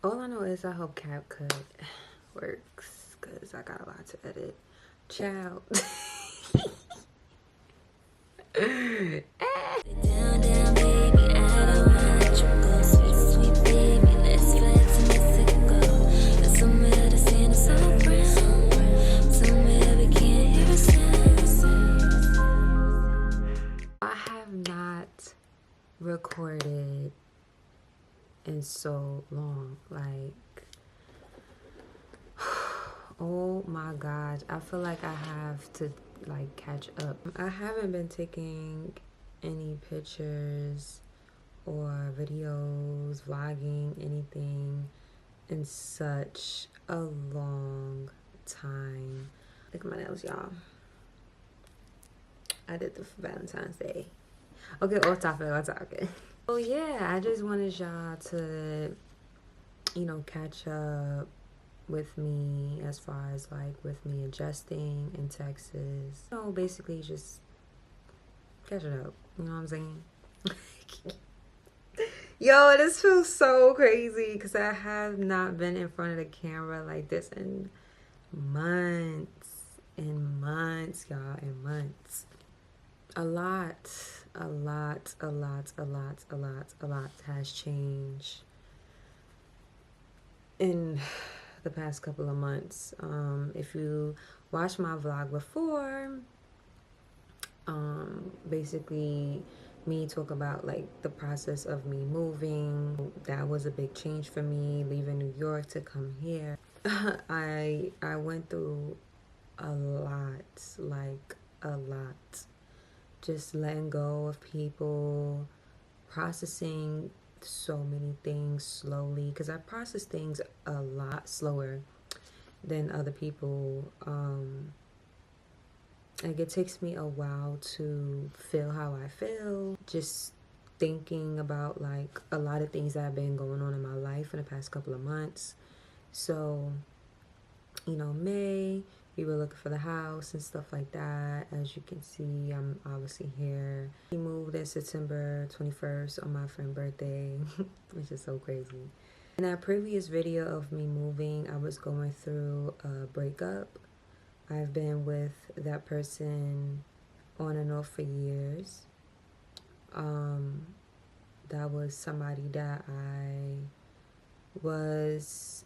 All I know is I hope CapCut works because I got a lot to edit. Ciao. Down, down, baby, I don't wanna let you go. Sweet, sweet baby, let's fly to Mexico. There's somewhere the sand is so brown, somewhere we can't hear a sound. I have not recorded in so long. Like, oh my gosh, I feel like I have to like catch up. I haven't been taking any pictures or videos, vlogging, anything in such a long time. Look at my nails, y'all. I did this for Valentine's Day. Okay, off topic. Oh yeah, I just wanted y'all to, catch up with me as far as like with me adjusting in Texas. Basically just catching up. You know what I'm saying? Yo, this feels so crazy because I have not been in front of the camera like this in months and months, y'all, and months. A lot has changed in the past couple of months. If you watched my vlog before, basically me talk about like the process of me moving. That was a big change for me, leaving New York to come here. I went through a lot, like a lot. Just letting go of people, processing so many things slowly, because I process things a lot slower than other people. Like it takes me a while to feel how I feel, just thinking about like a lot of things that have been going on in my life in the past couple of months. So, May, we were looking for the house and stuff like that. As you can see, I'm obviously here. We moved in September 21st on my friend's birthday, which is so crazy. In that previous video of me moving, I was going through a breakup. I've been with that person on and off for years. That was somebody that I was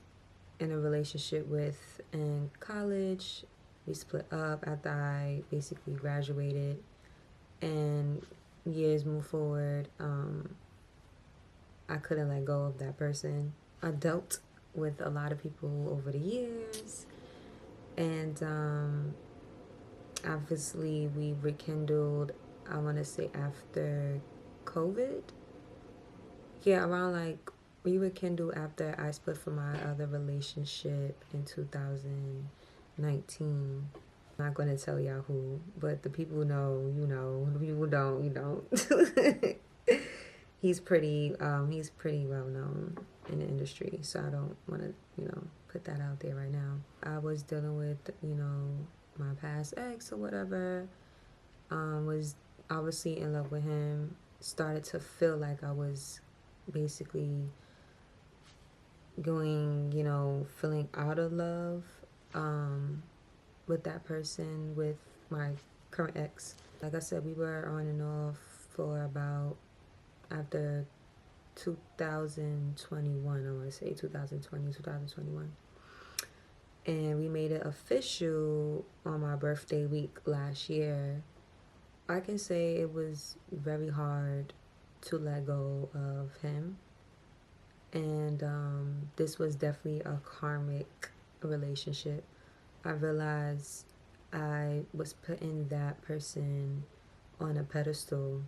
in a relationship with in college. We split up after I basically graduated, and years moved forward. I couldn't let go of that person. I dealt with a lot of people over the years, and obviously we rekindled, I want to say after COVID. Yeah, around like we rekindled after I split from my other relationship in 2019. I'm not going to tell y'all who, but the people know, the people don't, you don't. He's pretty well known in the industry, so I don't want to, put that out there right now. I was dealing with, my past ex or whatever. Was obviously in love with him. Started to feel like I was basically going, feeling out of love with that person, with my current ex. Like I said, we were on and off for about after 2021, I want to say 2020, 2021. And we made it official on my birthday week last year. I can say it was very hard to let go of him. And this was definitely a karmic relationship. I realized I was putting that person on a pedestal,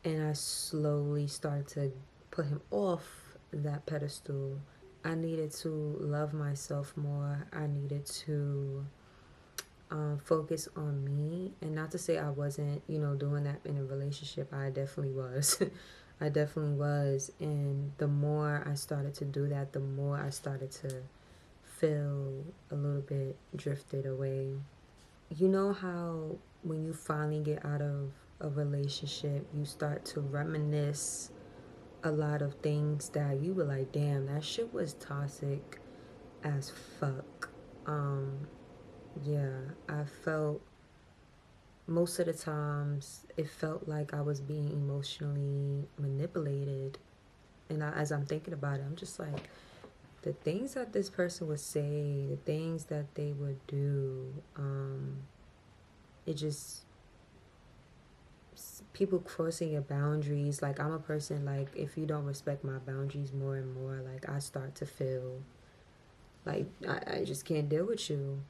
and I slowly started to put him off that pedestal. I needed to love myself more. I needed to focus on me. And not to say I wasn't, doing that in a relationship. I definitely was. I definitely was. And the more I started to do that, the more I started to feel a little bit drifted away. You know how when you finally get out of a relationship, you start to reminisce a lot of things that you were like, damn, that shit was toxic as fuck. Yeah, I felt most of the times it felt like I was being emotionally manipulated. And as I'm thinking about it, I'm just like, the things that this person would say, the things that they would do, it just, people crossing your boundaries. Like, I'm a person, like, if you don't respect my boundaries more and more, like, I start to feel like I just can't deal with you.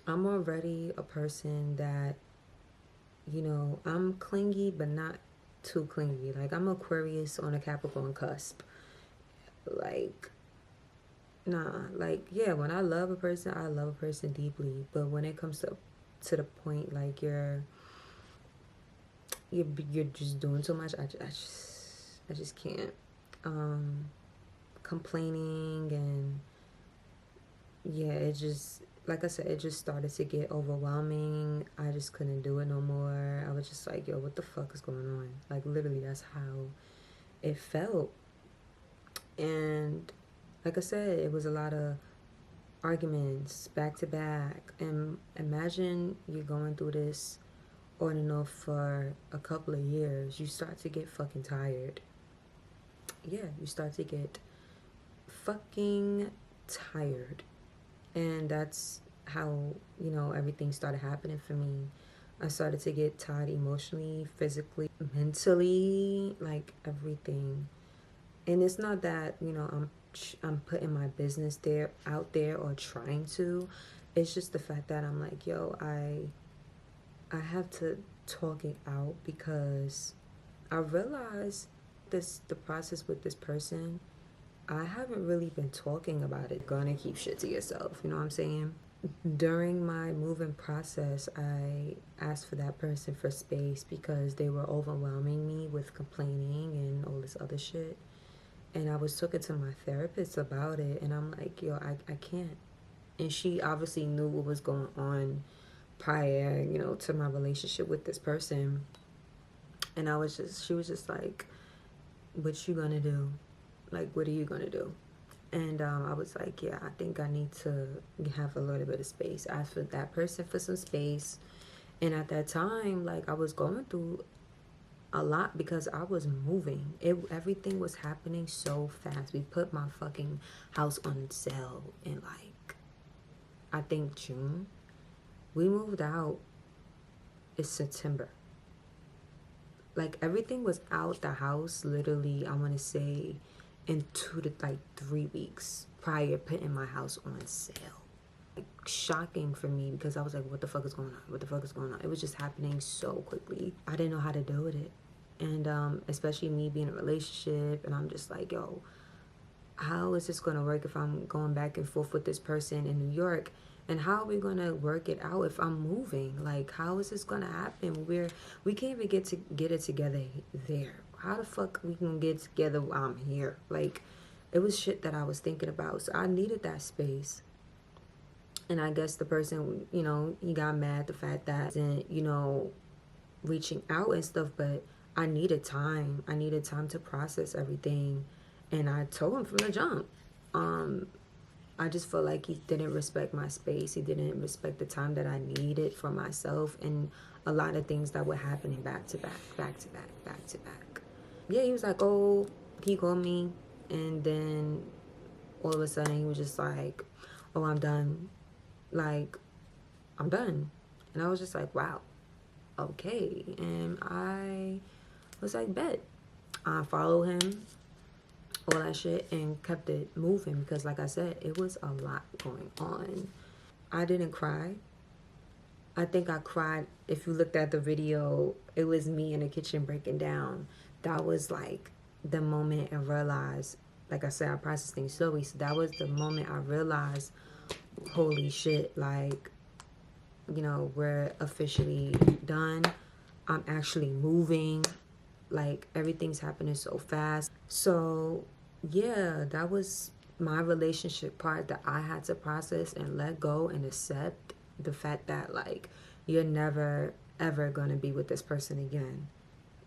I'm already a person that, I'm clingy, but not too clingy. Like, I'm Aquarius on a Capricorn cusp. Like, nah, like, yeah, when I love a person deeply. But when it comes to the point, like, you're just doing too much, I just can't. Complaining, and yeah, it just, like I said, it just started to get overwhelming. I just couldn't do it no more. I was just like, yo, what the fuck is going on? Like, literally, that's how it felt. And like I said, it was a lot of arguments back to back. And imagine you're going through this on and off for a couple of years. You start to get fucking tired. Yeah, you start to get fucking tired. And that's how, everything started happening for me. I started to get tired emotionally, physically, mentally, like everything. And it's not that, I'm putting my business out there or trying to. It's just the fact that I'm like, yo, I have to talk it out, because I realized the process with this person, I haven't really been talking about it. Gonna keep shit to yourself, you know what I'm saying? During my moving process, I asked for that person for space because they were overwhelming me with complaining and all this other shit. And I was talking to my therapist about it, and I'm like, yo, I can't. And she obviously knew what was going on prior, to my relationship with this person. And she was just like, what you gonna do? Like, what are you gonna do? And I was like, yeah, I think I need to have a little bit of space. I asked for that person for some space. And at that time, like, I was going through a lot because I was moving. Everything was happening so fast. We put my fucking house on sale in, like, I think June. We moved out. It's September. Like, everything was out the house literally, I want to say, in 2 to 3 weeks prior putting my house on sale. Like, shocking for me, because I was like, what the fuck is going on? What the fuck is going on? It was just happening so quickly. I didn't know how to deal with it. And especially me being in a relationship, and I'm just like, yo, how is this gonna work if I'm going back and forth with this person in New York? And how are we gonna work it out if I'm moving? Like, how is this gonna happen? We can't even get it together there. How the fuck we can get together while I'm here? Like, it was shit that I was thinking about. So I needed that space. And I guess the person, he got mad at the fact that, reaching out and stuff, but I needed time. I needed time to process everything. And I told him from the jump. I just felt like he didn't respect my space. He didn't respect the time that I needed for myself, and a lot of things that were happening back to back, back to back, back to back. Yeah, he was like, oh, he called me, and then all of a sudden he was just like, oh, I'm done. Like, I'm done. And I was just like, wow, okay. And I was like, bet. I followed him, all that shit, and kept it moving, because like I said, it was a lot going on. I didn't cry. I think I cried. If you looked at the video, it was me in the kitchen breaking down. That was like the moment I realized, like I said, I processed things slowly. So that was the moment I realized, holy shit, like, we're officially done. I'm actually moving. Like, everything's happening so fast. So yeah, that was my relationship part that I had to process and let go and accept the fact that, like, you're never ever gonna be with this person again.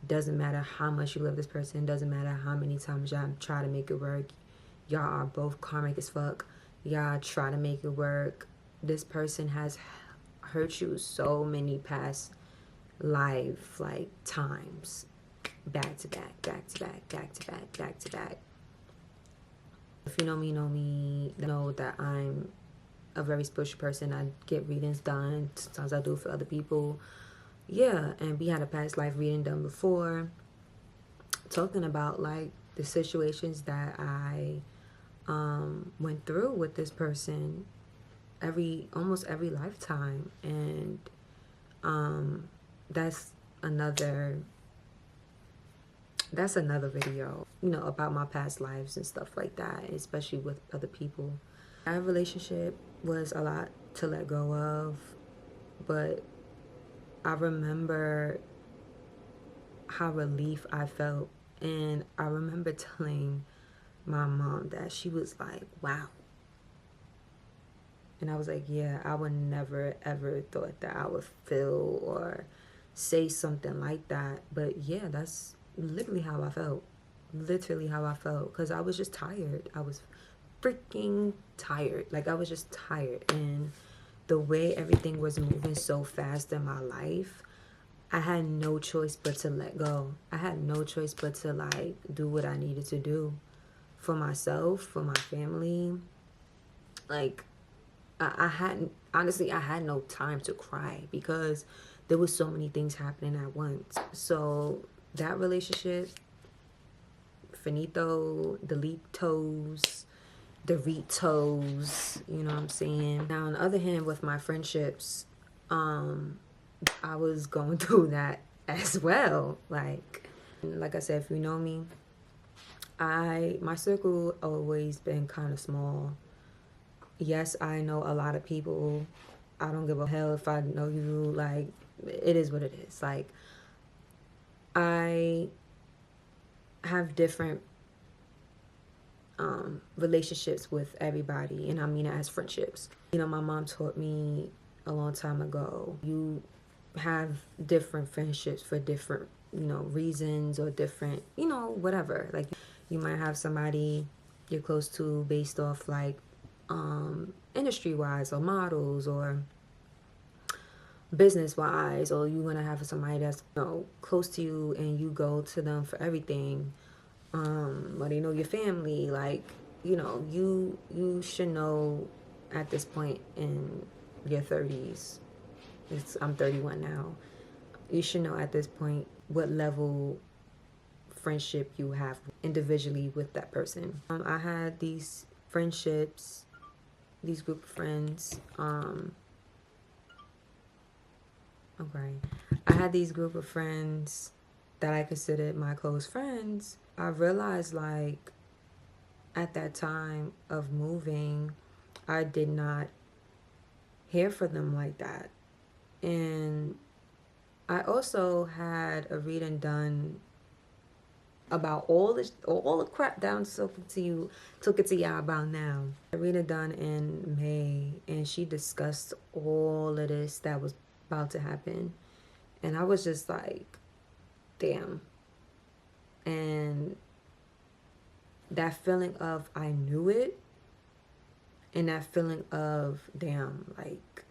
Doesn't matter how much you love this person. Doesn't matter how many times y'all try to make it work. Y'all are both karmic as fuck. Y'all try to make it work. This person has hurt you so many past life like times, back to back, back to back, back to back, back to back. If you know me, know that I'm a very spiritual person. I get readings done. Sometimes I do it for other people. Yeah, and we had a past life reading done before, talking about like the situations that I went through with this person almost every lifetime. And that's another video, about my past lives and stuff like that, especially with other people. Our relationship was a lot to let go of, but I remember how relief I felt. And I remember telling my mom that. She was like, wow. And I was like, yeah, I would never ever thought that I would feel or say something like that. But yeah, that's literally how I felt. Because I was just tired. I was freaking tired. Like, I was just tired. And the way everything was moving so fast in my life, I had no choice but to let go. I had no choice but to like do what I needed to do for myself, for my family. Like, I had no time to cry because there was so many things happening at once. So that relationship, finito, Doritos, you know what I'm saying? Now, on the other hand, with my friendships, I was going through that as well. Like I said, if you know me, my circle always been kind of small. Yes, I know a lot of people. I don't give a hell if I know you. Like, it is what it is. Like, I have different relationships with everybody, and I mean it as friendships. My mom taught me a long time ago, you have different friendships for different, reasons, or different, whatever. Like, you might have somebody you're close to based off like industry wise, or models, or business wise, or you're gonna have somebody that's close to you and you go to them for everything, or they know your family. Like, you should know at this point in your 30s, I'm 31 now, you should know at this point what level friendship you have individually with that person. I had these friendships, these group of friends, I had these group of friends that I considered my close friends. I realized, like, at that time of moving, I did not hear for them like that. And I also had a reading done about all the crap that I'm talking to y'all about now. A reading done in May, and she discussed all of this that was about to happen. And I was just like, damn. And that feeling of I knew it, and that feeling of damn, like,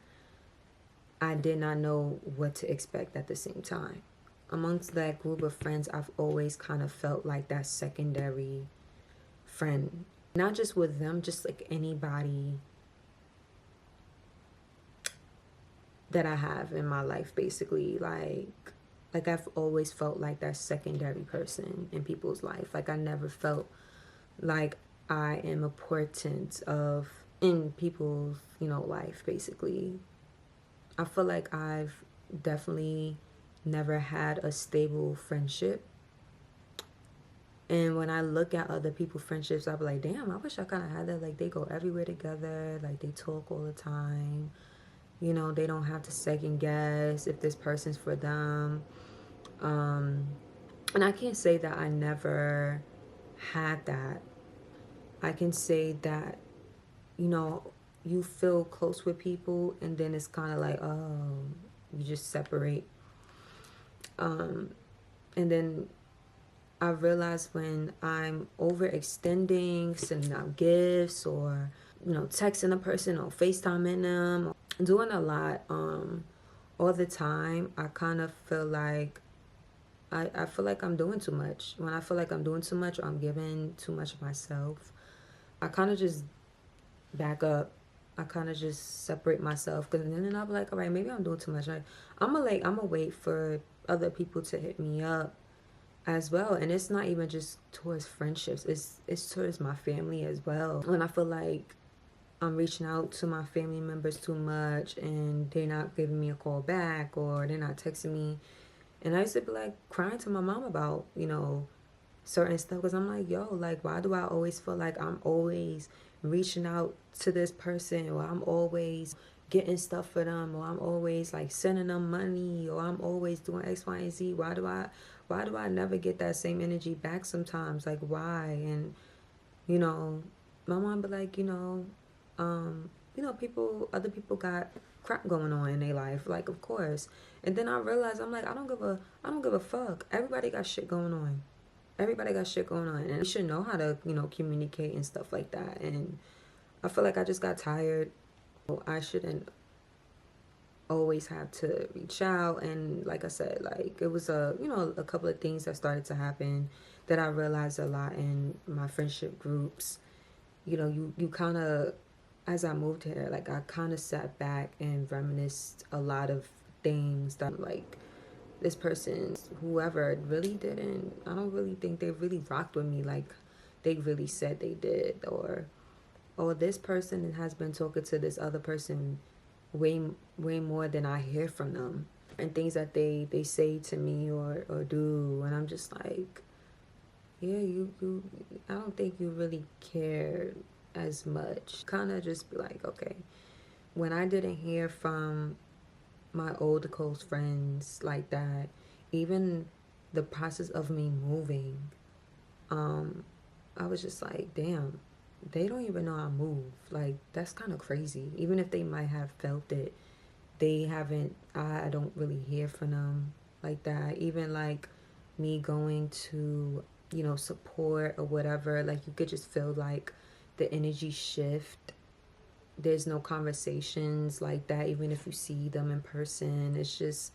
I did not know what to expect at the same time. Amongst that group of friends, I've always kind of felt like that secondary friend. Not just with them, just like anybody that I have in my life, basically. Like I've always felt like that secondary person in people's life. Like, I never felt like I am important in people's, life, basically. I feel like I've definitely never had a stable friendship. And when I look at other people's friendships, I'll be like, damn, I wish I kind of had that. Like, they go everywhere together. Like, they talk all the time. They don't have to second guess if this person's for them. And I can't say that I never had that. I can say that, you feel close with people, and then it's kind of like, oh, you just separate. And then I realize when I'm overextending, sending out gifts, or texting a person or FaceTiming them, or doing a lot all the time, I kind of feel like I feel like I'm doing too much. When I feel like I'm doing too much or I'm giving too much of myself, I kind of just back up. I kind of just separate myself, because then I'll be like, all right, maybe I'm doing too much. I'm gonna wait for other people to hit me up as well. And it's not even just towards friendships, it's towards my family as well. When I feel like I'm reaching out to my family members too much and they're not giving me a call back, or they're not texting me, and I used to be like crying to my mom about certain stuff, because I'm like, yo, like, why do I always feel like I'm always reaching out to this person, or I'm always getting stuff for them, or I'm always like sending them money, or I'm always doing X, Y, and Z? Why do I never get that same energy back sometimes? Like, why? And my mom be like, other people got crap going on in their life, like, of course. And then I realized, I'm like, I don't give a fuck. Everybody got shit going on. Everybody got shit going on, and we should know how to communicate and stuff like that. And I feel like I just got tired. I shouldn't always have to reach out. And like I said, like, it was a couple of things that started to happen that I realized a lot in my friendship groups. You kind of, as I moved here, like, I kind of sat back and reminisced a lot of things that, like, this person, whoever, really didn't. I don't really think they really rocked with me like they really said they did. Or, oh, this person has been talking to this other person way more than I hear from them, and things that they say to me or do, and I'm just like, yeah, you I don't think you really care as much. Kind of just be like, okay, when I didn't hear from my old close friends like that, even the process of me moving, I was just like, damn, they don't even know I moved. Like, that's kind of crazy. Even if they might have felt it, they haven't. I don't really hear from them like that. Even like me going to support or whatever, like, you could just feel like the energy shift. There's no conversations like that, even if you see them in person. It's just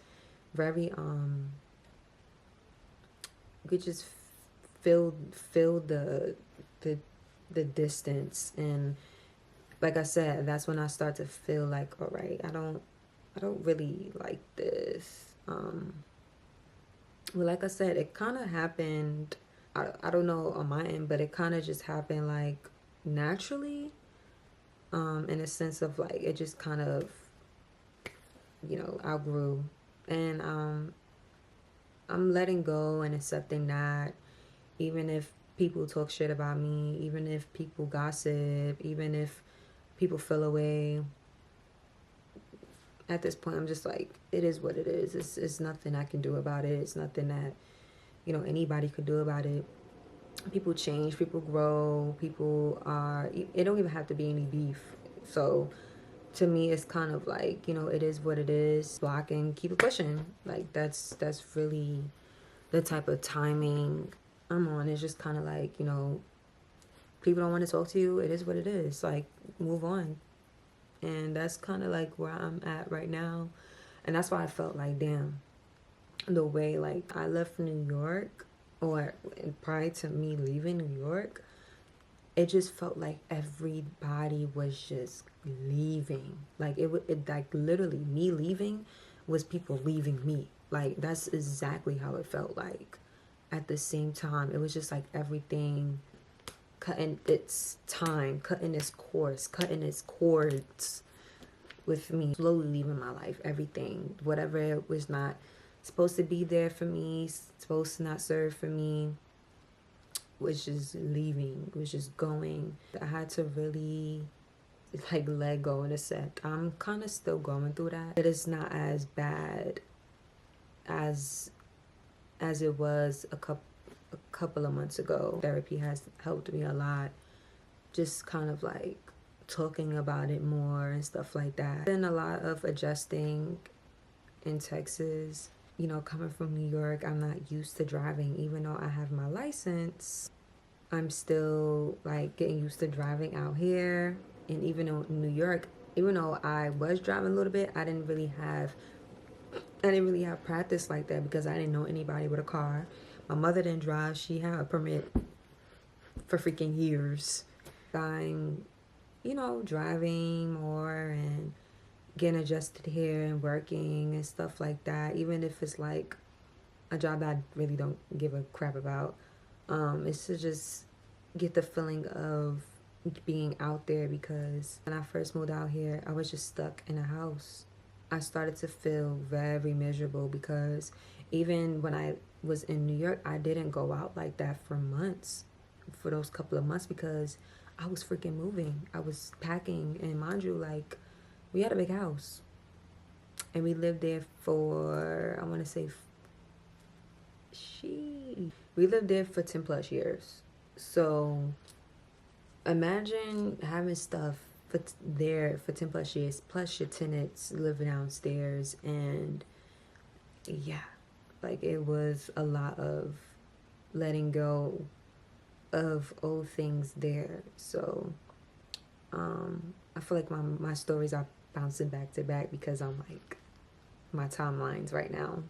very you could just feel the the distance. And like I said, that's when I start to feel like, all right, I don't really like this. Well, like I said, it kind of happened, I don't know on my end, but it kind of just happened like naturally, in a sense of like, it just kind of outgrew. And I'm letting go and accepting that, even if people talk shit about me, even if people gossip, even if people feel away, at this point I'm just like, it is what it is. It's nothing I can do about it. It's nothing that anybody could do about it. People change, people grow, people are, it don't even have to be any beef. So to me, it's kind of like, it is what it is. Block and keep it pushing. Like, that's really the type of timing I'm on. It's just kind of like, people don't want to talk to you. It is what it is. Like, move on. And that's kind of like where I'm at right now. And that's why I felt like, damn, the way, like, I left New York, or prior to me leaving New York, it just felt like everybody was just leaving. Like, it like, literally, me leaving was people leaving me. Like, that's exactly how it felt like. At the same time, it was just like everything cutting its time, cutting its course, cutting its cords with me, slowly leaving my life. Everything, whatever was not supposed to be there for me, supposed to not serve for me, was just leaving, was just going. I had to really like let go in a sense. I'm kind of still going through that. It is not as bad as it was a couple of months ago. Therapy has helped me a lot. Just kind of like talking about it more and stuff like that. Been a lot of adjusting in Texas. you know, coming from New York, I'm not used to driving. Even though I have my license, I'm still like getting used to driving out here. And even in New York, even though I was driving a little bit, I didn't really have practice like that because I didn't know anybody with a car. My mother didn't drive. She had a permit for freaking years. I'm, you know, driving more and getting adjusted here and working and stuff like that. Even if it's like a job that I really don't give a crap about. It's to just get the feeling of being out there, because when I first moved out here, I was just stuck in a house. I started to feel very miserable because even when I was in New York, I didn't go out like that for months, for those couple of months, because I was freaking moving. I was packing, and mind you, like, we had a big house and we lived there for, I want to say, we lived there for 10 plus years. So imagine having stuff there for 10 plus years, plus your tenants living downstairs. And yeah, like, it was a lot of letting go of old things there. So I feel like my stories are bouncing back to back because I'm like my timelines right now.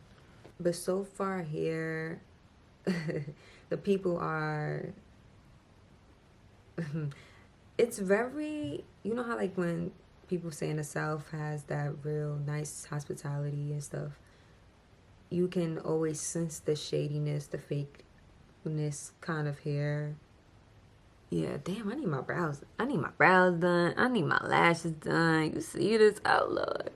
But so far here, the people are it's very, you know how like when people say in the South has that real nice hospitality and stuff, you can always sense the shadiness, the fakeness kind of here. Yeah, damn, I need my brows done. I need my lashes done. You see this? Oh, Lord.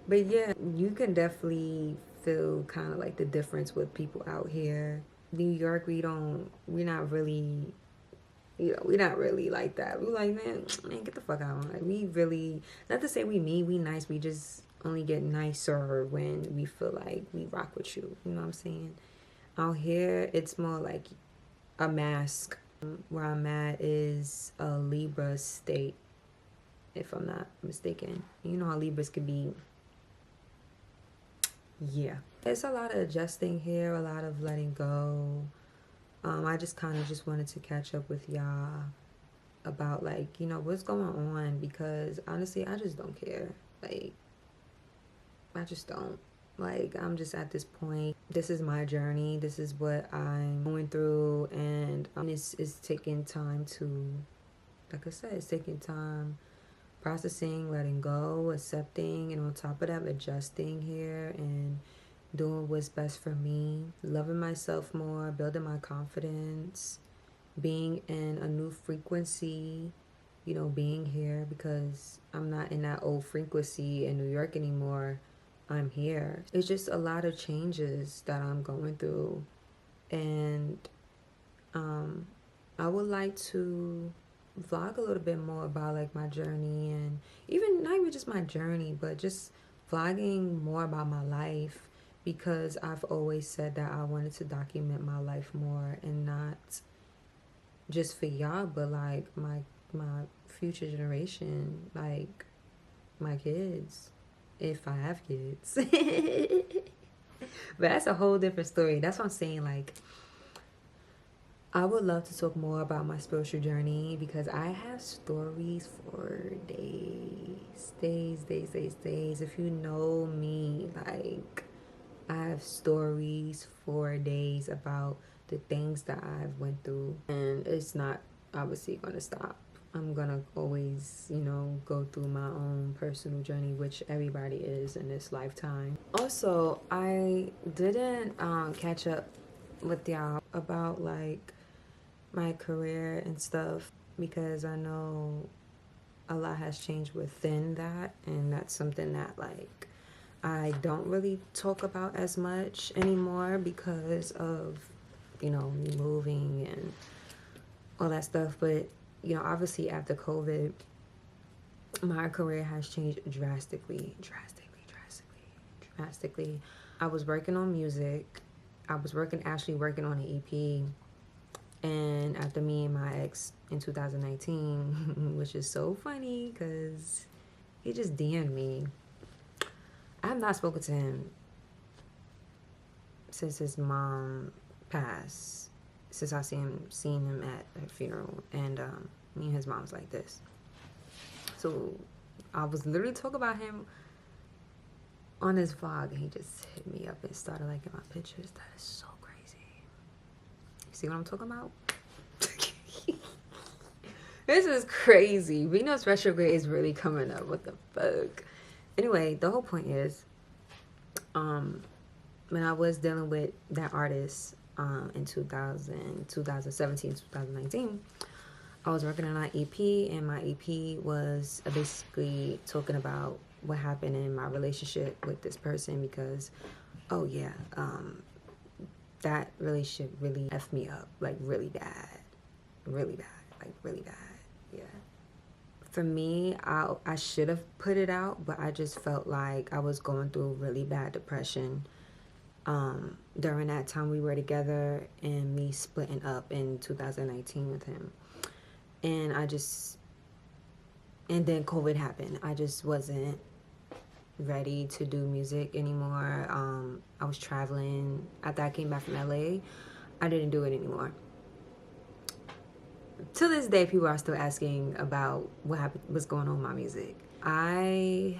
But yeah, you can definitely feel kind of like the difference with people out here. New York, we're not really, you know, we're not really like that. We're like, man, get the fuck out. Like, we really, not to say we mean, we nice. We just only get nicer when we feel like we rock with you. You know what I'm saying? Out here, it's more like a mask. Where I'm at is a Libra state, if I'm not mistaken. You know how Libras could be. Yeah. It's a lot of adjusting here, a lot of letting go. I just kind of just wanted to catch up with y'all about, like, you know, what's going on, because honestly, I just don't care. Like, I just don't. Like, I'm just at this point. This is my journey. This is what I'm going through, and it's taking time to, like I said, it's taking time processing, letting go, accepting, and on top of that, adjusting here and doing what's best for me, loving myself more, building my confidence, being in a new frequency, you know, being here, because I'm not in that old frequency in New York anymore. I'm here. It's just a lot of changes that I'm going through, and I would like to vlog a little bit more about like my journey, and even not even just my journey, but just vlogging more about my life, because I've always said that I wanted to document my life more, and not just for y'all, but like my future generation, like my kids, if I have kids. But that's a whole different story. That's what I'm saying. Like, I would love to talk more about my spiritual journey, because I have stories for days. If you know me, like, I have stories for days about the things that I've went through, and it's not obviously gonna stop. I'm gonna always, you know, go through my own personal journey, which everybody is in this lifetime. Also, I didn't catch up with y'all about like my career and stuff, because I know a lot has changed within that, and that's something that like I don't really talk about as much anymore because of, you know, me moving and all that stuff. But you know, obviously after COVID, my career has changed drastically. I was working on music. I was actually working on an EP. And after me and my ex in 2019, which is so funny because he just DM'd me. I have not spoken to him since his mom passed, since I seen him at her funeral, and me and his mom was like this. So I was literally talking about him on this vlog, and he just hit me up and started liking my pictures. That is so crazy. You see what I'm talking about? This is crazy. Venus retrograde is really coming up. What the fuck? Anyway, the whole point is, when I was dealing with that artist in 2017, 2019, I was working on an EP, and my EP was basically talking about what happened in my relationship with this person because, oh yeah, that relationship really effed me up, like really bad, like really bad, yeah. For me, I should have put it out, but I just felt like I was going through really bad depression during that time we were together, and me splitting up in 2019 with him. And then COVID happened. I just wasn't ready to do music anymore. I was traveling. After I came back from LA, I didn't do it anymore. To this day, people are still asking about what happened, what's going on with my music. I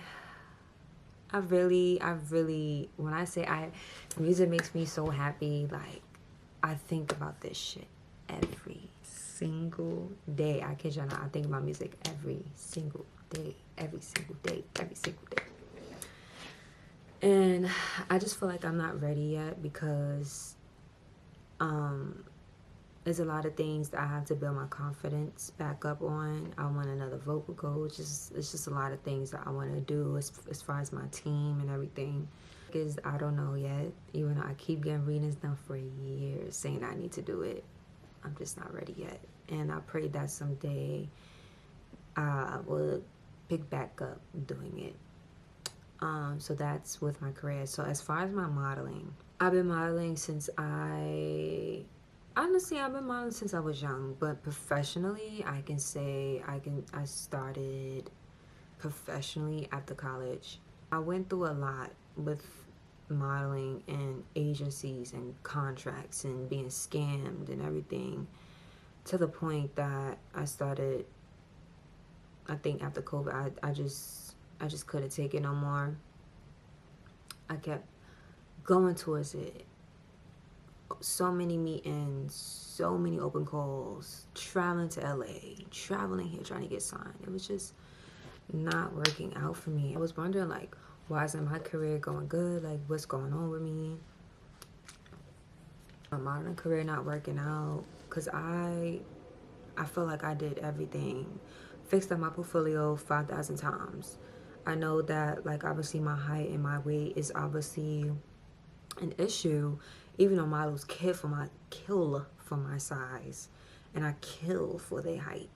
really, when I say music makes me so happy, like, I think about this shit every single day. I kid you not, I think about music every single day. And I just feel like I'm not ready yet because there's a lot of things that I have to build my confidence back up on. I want another vocal coach. It's just a lot of things that I want to do as far as my team and everything. Because I don't know yet, even though I keep getting readings done for years saying I need to do it. I'm just not ready yet. And I pray that someday I will pick back up doing it. So that's with my career. So as far as my modeling, I've been modeling since I've been modeling since I was young, but professionally, I can say I started professionally after college. I went through a lot with modeling and agencies and contracts and being scammed and everything, to the point that I started, I think after COVID, I just couldn't take it no more. I kept going towards it. So many meetings, so many open calls, traveling to LA, traveling here trying to get signed. It was just not working out for me. I was wondering, like, why isn't my career going good? Like, what's going on with me? My modeling career not working out because I feel like I did everything. Fixed up my portfolio 5,000 times. I know that, like, obviously my height and my weight is obviously an issue, even though models kill for my size, and I kill for their height.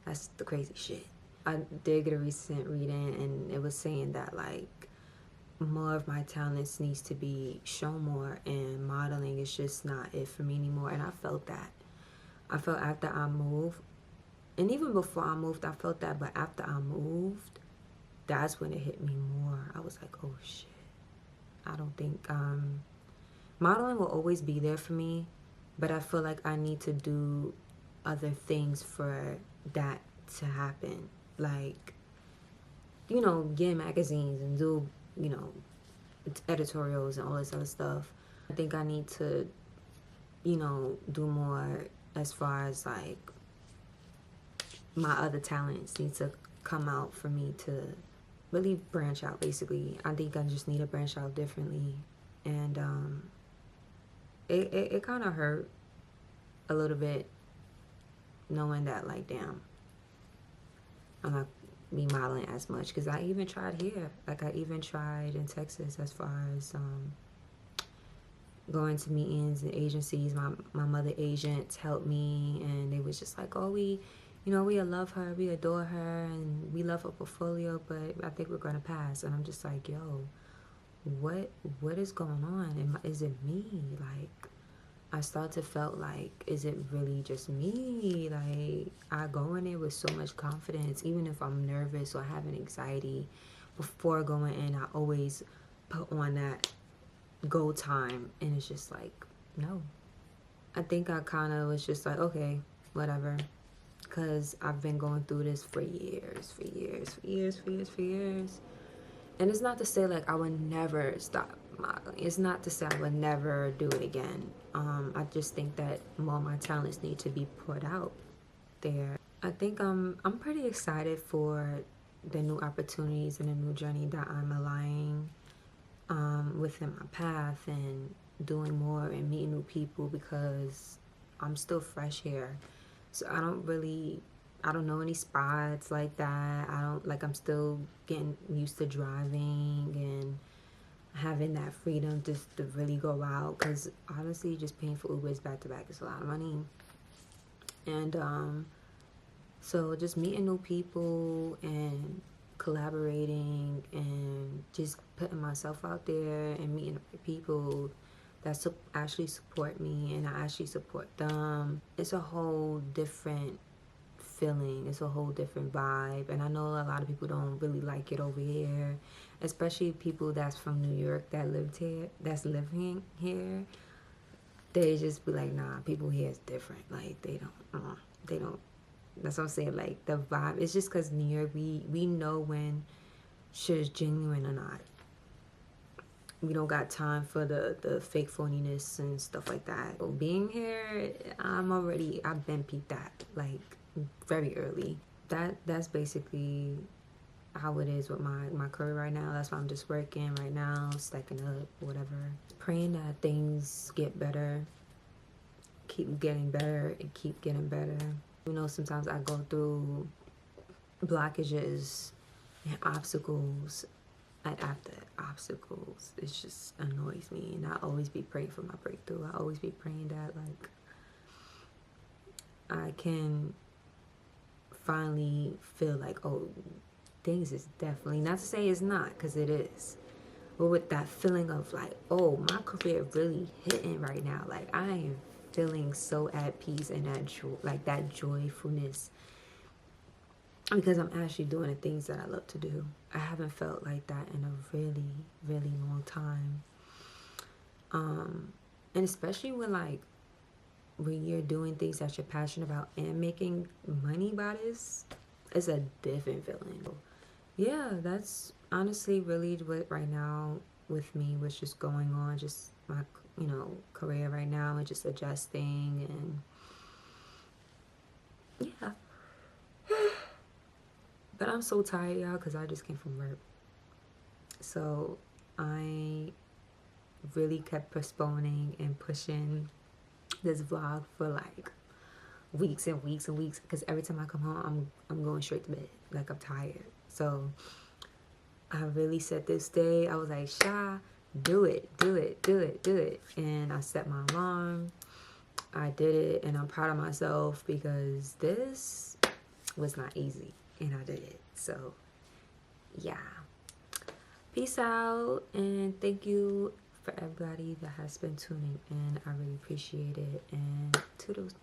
That's the crazy shit. I did get a recent reading, and it was saying that, like, more of my talents needs to be shown more, and modeling is just not it for me anymore. And I felt that. I felt after I moved, and even before I moved, I felt that, but after I moved, that's when it hit me more. I was like, oh shit. I don't think modeling will always be there for me, but I feel like I need to do other things for that to happen. Like, you know, get in magazines and do, you know, editorials and all this other stuff. I think I need to, you know, do more as far as, like, my other talents need to come out for me to really branch out, basically. I think I just need to branch out differently. And it kind of hurt a little bit knowing that, like, damn, I'm not be modeling as much, because I even tried here. Like, I even tried in Texas as far as going to meetings and agencies. My mother agents helped me, and they was just like, oh, we love her, we adore her, and we love her portfolio, but I think we're gonna pass. And I'm just like, yo, what is going on? Is it me? Like, I start to felt like, is it really just me? Like, I go in there with so much confidence, even if I'm nervous or having anxiety before going in. I always put on that go time, and it's just like, no. I think I kind of was just like, okay, whatever, because I've been going through this for years. And it's not to say like I would never stop modeling. It's not to say I would never do it again. I just think that more of my talents need to be put out there. I think I'm pretty excited for the new opportunities and the new journey that I'm aligning within my path, and doing more and meeting new people, because I'm still fresh here. So I don't know any spots like that. I'm still getting used to driving and having that freedom just to really go out, because honestly just paying for Ubers back to back is a lot of money. And so just meeting new people and collaborating and just putting myself out there and meeting people that actually support me and I actually support them. It's a whole different feeling. It's a whole different vibe. And I know a lot of people don't really like it over here, especially people that's from New York that living here. They just be like, nah, people here is different. Like they don't. That's what I'm saying. Like the vibe. It's just because New York, we know when shit is genuine or not. We don't got time for the fake phoniness and stuff like that. But being here, I've been peeped at like very early. That's basically how it is with my career right now. That's why I'm just working right now, stacking up, whatever. Praying that things get better, keep getting better, and keep getting better. You know, sometimes I go through blockages and obstacles, and after obstacles, it just annoys me. And I always be praying for my breakthrough. I always be praying that like I can finally feel like, oh, things is definitely, not to say it's not, because it is, but with that feeling of like, oh, my career really hitting right now. Like I am feeling so at peace, and that joy, like that joyfulness, because I'm actually doing the things that I love to do. I haven't felt like that in a really, really long time. And especially when you're doing things that you're passionate about and making money by this, it's a different feeling. Yeah, that's honestly really what right now with me was just going on, just my career right now, and just adjusting. And yeah. But I'm so tired, y'all, because I just came from work. So I really kept postponing and pushing this vlog for like weeks and weeks and weeks, because every time I come home, I'm going straight to bed. Like I'm tired. So I really set this day. I was like, Sha, do it. And I set my alarm. I did it, and I'm proud of myself, because this was not easy, and I did it. So yeah, peace out, and thank you for everybody that has been tuning in. I really appreciate it, and toodles.